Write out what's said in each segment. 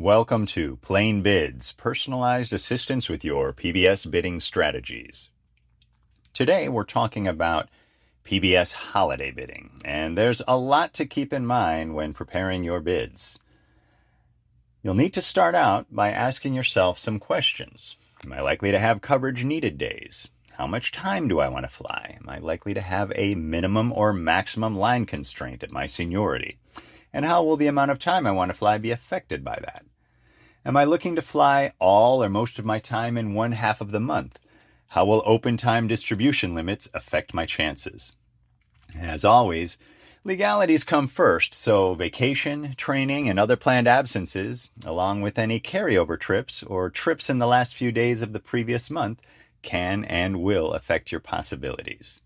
Welcome to Plain Bids, personalized assistance with your PBS bidding strategies. Today we're talking about PBS holiday bidding, and there's a lot to keep in mind when preparing your bids. You'll need to start out by asking yourself some questions. Am I likely to have coverage needed days? How much time do I want to fly? Am I likely to have a minimum or maximum line constraint at my seniority? And how will the amount of time I want to fly be affected by that? Am I looking to fly all or most of my time in one half of the month? How will open time distribution limits affect my chances? As always, legalities come first, so vacation, training, and other planned absences, along with any carryover trips or trips in the last few days of the previous month, can and will affect your possibilities.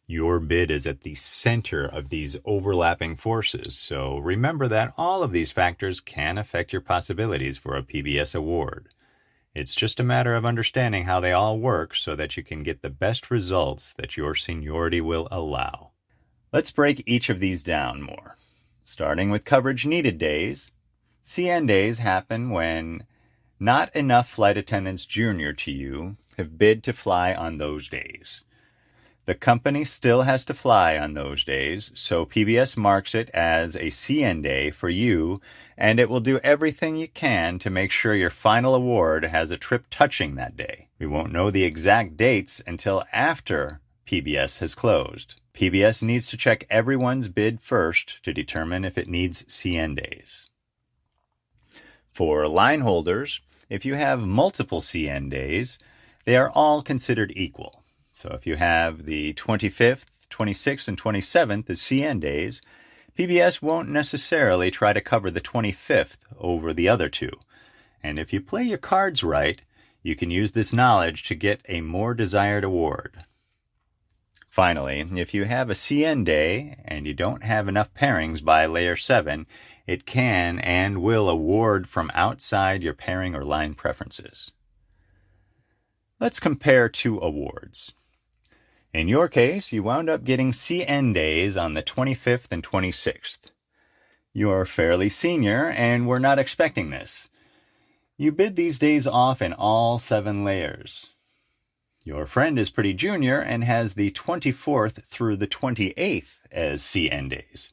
Your bid is at the center of these overlapping forces, so remember that all of these factors can affect your possibilities for a PBS award. It's just a matter of understanding how they all work so that you can get the best results that your seniority will allow. Let's break each of these down more. Starting with coverage needed days, CN days happen when not enough flight attendants junior to you have bid to fly on those days. The company still has to fly on those days, so PBS marks it as a CN day for you, and it will do everything you can to make sure your final award has a trip touching that day. We won't know the exact dates until after PBS has closed. PBS needs to check everyone's bid first to determine if it needs CN days. For line holders, if you have multiple CN days, they are all considered equal. So if you have the 25th, 26th, and 27th as CN days, PBS won't necessarily try to cover the 25th over the other two. And if you play your cards right, you can use this knowledge to get a more desired award. Finally, if you have a CN day and you don't have enough pairings by layer 7, it can and will award from outside your pairing or line preferences. Let's compare two awards. In your case, you wound up getting CN days on the 25th and 26th. You're fairly senior and were not expecting this. You bid these days off in all 7 layers. Your friend is pretty junior and has the 24th through the 28th as CN days.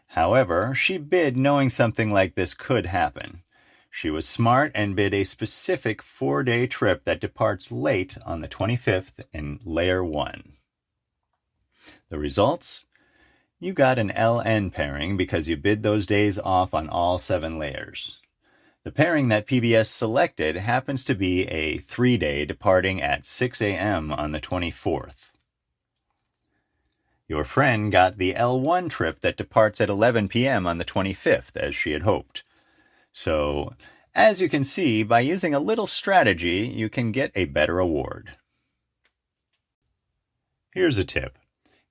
However, she bid knowing something like this could happen. She was smart and bid a specific 4-day trip that departs late on the 25th in Layer 1. The results? You got an LN pairing because you bid those days off on all 7 layers. The pairing that PBS selected happens to be a 3-day departing at 6 a.m. on the 24th. Your friend got the L1 trip that departs at 11 p.m. on the 25th, as she had hoped. So, as you can see, by using a little strategy, you can get a better award. Here's a tip.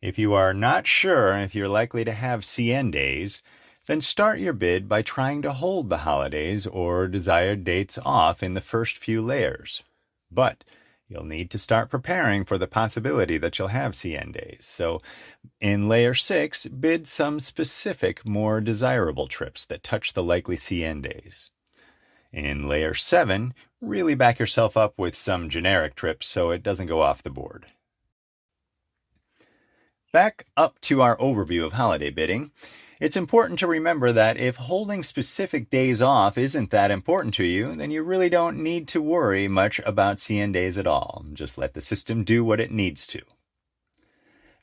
If you are not sure if you're likely to have CN days, then start your bid by trying to hold the holidays or desired dates off in the first few layers. But you'll need to start preparing for the possibility that you'll have CN days. So in layer 6, bid some specific, more desirable trips that touch the likely CN days. In layer 7, really back yourself up with some generic trips so it doesn't go off the board. Back up to our overview of holiday bidding. It's important to remember that if holding specific days off isn't that important to you, then you really don't need to worry much about CN days at all. Just let the system do what it needs to.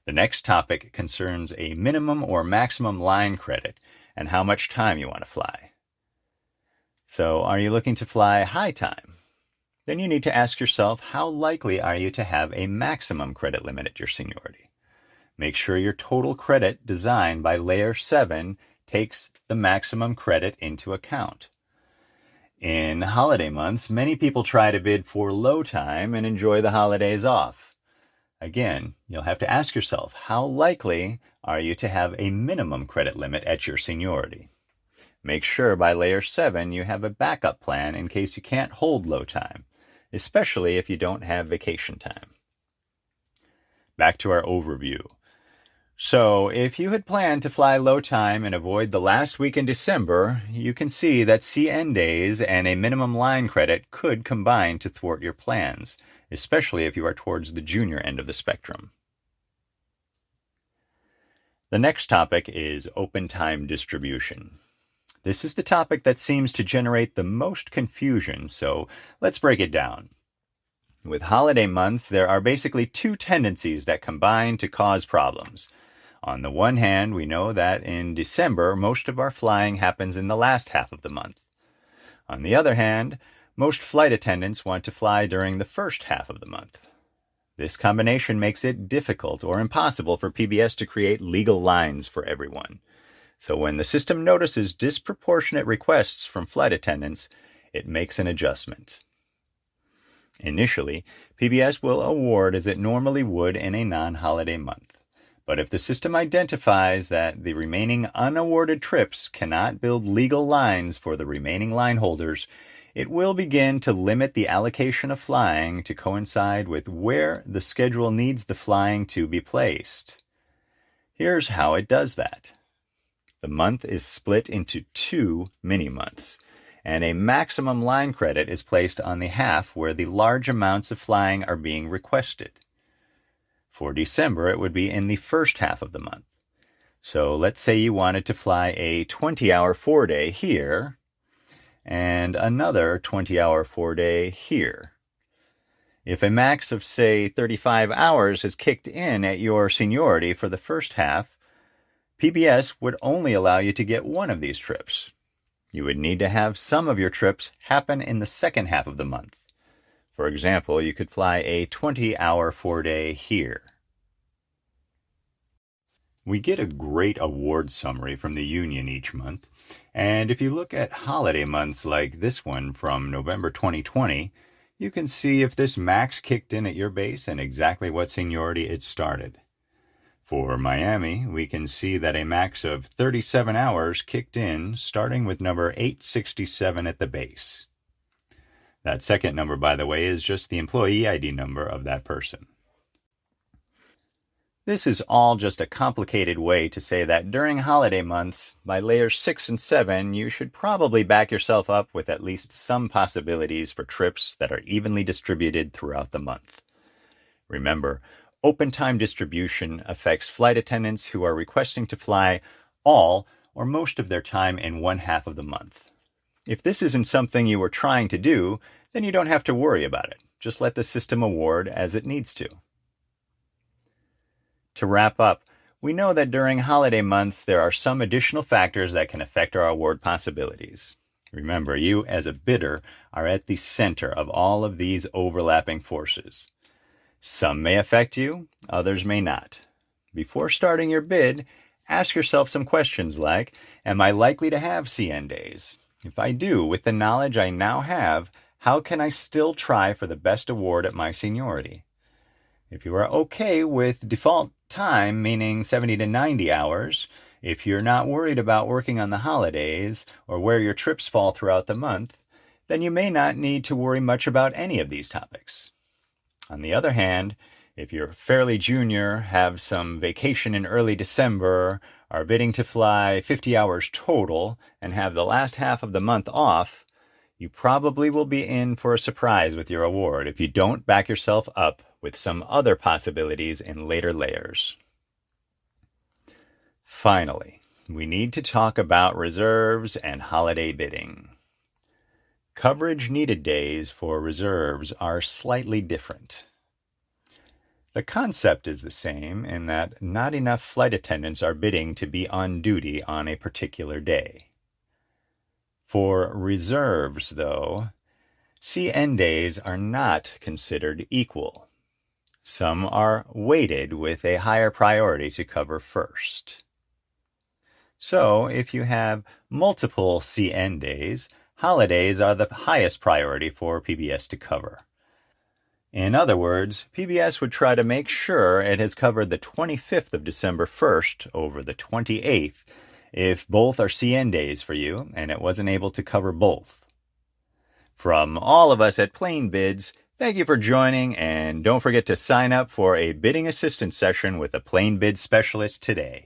The next topic concerns a minimum or maximum line credit and how much time you want to fly. So, are you looking to fly high time? Then you need to ask yourself, how likely are you to have a maximum credit limit at your seniority? Make sure your total credit design by layer 7 takes the maximum credit into account. In holiday months, many people try to bid for low time and enjoy the holidays off. Again, you'll have to ask yourself, how likely are you to have a minimum credit limit at your seniority? Make sure by layer 7 you have a backup plan in case you can't hold low time, especially if you don't have vacation time. Back to our overview. So, if you had planned to fly low time and avoid the last week in December, you can see that CN days and a minimum line credit could combine to thwart your plans, especially if you are towards the junior end of the spectrum. The next topic is open time distribution. This is the topic that seems to generate the most confusion, so let's break it down. With holiday months, there are basically two tendencies that combine to cause problems. On the one hand, we know that in December, most of our flying happens in the last half of the month. On the other hand, most flight attendants want to fly during the first half of the month. This combination makes it difficult or impossible for PBS to create legal lines for everyone. So when the system notices disproportionate requests from flight attendants, it makes an adjustment. Initially, PBS will award as it normally would in a non-holiday month. But if the system identifies that the remaining unawarded trips cannot build legal lines for the remaining line holders, it will begin to limit the allocation of flying to coincide with where the schedule needs the flying to be placed. Here's how it does that. The month is split into 2 mini-months, and a maximum line credit is placed on the half where the large amounts of flying are being requested. For December, it would be in the first half of the month. So let's say you wanted to fly a 20-hour 4-day here and another 20-hour 4-day here. If a max of, say, 35 hours has kicked in at your seniority for the first half, PBS would only allow you to get one of these trips. You would need to have some of your trips happen in the second half of the month. For example, you could fly a 20-hour 4-day here. We get a great award summary from the union each month, and if you look at holiday months like this one from November 2020, you can see if this max kicked in at your base and exactly what seniority it started. For Miami, we can see that a max of 37 hours kicked in, starting with number 867 at the base. That second number, by the way, is just the employee ID number of that person. This is all just a complicated way to say that during holiday months, by layers 6 and 7, you should probably back yourself up with at least some possibilities for trips that are evenly distributed throughout the month. Remember, open time distribution affects flight attendants who are requesting to fly all or most of their time in one half of the month. If this isn't something you were trying to do, then you don't have to worry about it. Just let the system award as it needs to. To wrap up, we know that during holiday months there are some additional factors that can affect our award possibilities. Remember, you as a bidder are at the center of all of these overlapping forces. Some may affect you, others may not. Before starting your bid, ask yourself some questions like, am I likely to have CN days? If I do, with the knowledge I now have, how can I still try for the best award at my seniority? If you are okay with default time, meaning 70 to 90 hours, if you're not worried about working on the holidays or where your trips fall throughout the month, then you may not need to worry much about any of these topics. On the other hand, if you're fairly junior, have some vacation in early December, are bidding to fly 50 hours total, and have the last half of the month off, you probably will be in for a surprise with your award if you don't back yourself up with some other possibilities in later layers. Finally, we need to talk about reserves and holiday bidding. Coverage needed days for reserves are slightly different. The concept is the same in that not enough flight attendants are bidding to be on duty on a particular day. For reserves, though, CN days are not considered equal. Some are weighted with a higher priority to cover first. So, if you have multiple CN days, holidays are the highest priority for PBS to cover. In other words, PBS would try to make sure it has covered the 25th of December first over the 28th if both are CN days for you and it wasn't able to cover both. From all of us at Plain Bids, Thank you for joining, and don't forget to sign up for a bidding assistance session with a plain bid specialist today.